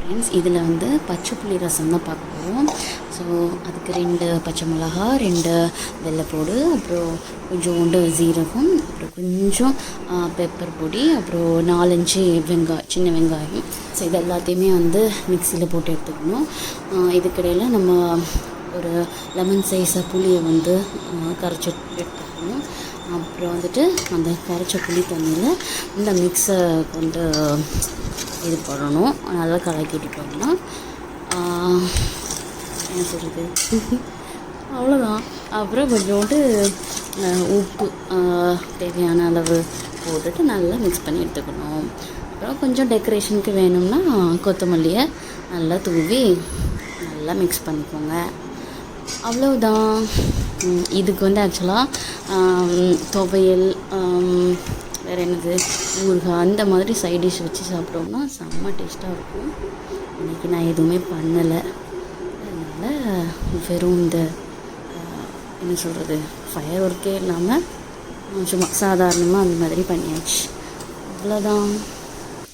Friends, இதில் வந்து பச்சை புளி ரசம் தான் பார்க்க போகிறோம். ஸோ அதுக்கு 2 பச்சை மிளகா, 2 வெள்ளைப்பூடு, அப்புறம் கொஞ்சோண்டு ஜீரகம், அப்புறம் கொஞ்சம் பெப்பர் பொடி, அப்புறம் 4-5 சின்ன வெங்காயம். ஸோ இது எல்லாத்தையுமே வந்து மிக்சியில் போட்டு எடுத்துக்கணும். இதுக்கிடையில் நம்ம ஒரு லெமன் சைஸை புளியை வந்து கரைச்சி எடுத்துக்கணும். அப்புறம் வந்துட்டு அந்த கரைச்ச புளி தண்ணியில் இந்த மிக்ஸை கொண்டு இது பண்ணணும். நல்லா கலக்கிட்டுட்டோம்னா என்ன சொல்கிறது அவ்வளோதான். அப்புறம் கொஞ்சோண்டு உப்பு தேவையான அளவு போட்டுட்டு நல்லா மிக்ஸ் பண்ணி எடுத்துக்கணும். அப்புறம் கொஞ்சம் டெக்கரேஷனுக்கு வேணும்னா கொத்தமல்லியை நல்லா தூவி நல்லா மிக்ஸ் பண்ணிக்கோங்க. அவ்வளோதான். இதுக்கு வந்து ஆக்சுவலாக துவையல், வேறு என்னது, ஊறுகாய், அந்த மாதிரி சைட் டிஷ் வச்சு சாப்பிட்டோம்னா செம்ம டேஸ்ட்டாக இருக்கும். இன்றைக்கி நான் எதுவுமே பண்ணலை. அதனால் வெறும் இந்த என்ன சொல்கிறது ஃபயர் ஒர்க்கே இல்லாமல் சும்மா சாதாரணமாக அந்த மாதிரி பண்ணியாச்சு. அவ்வளோதான்.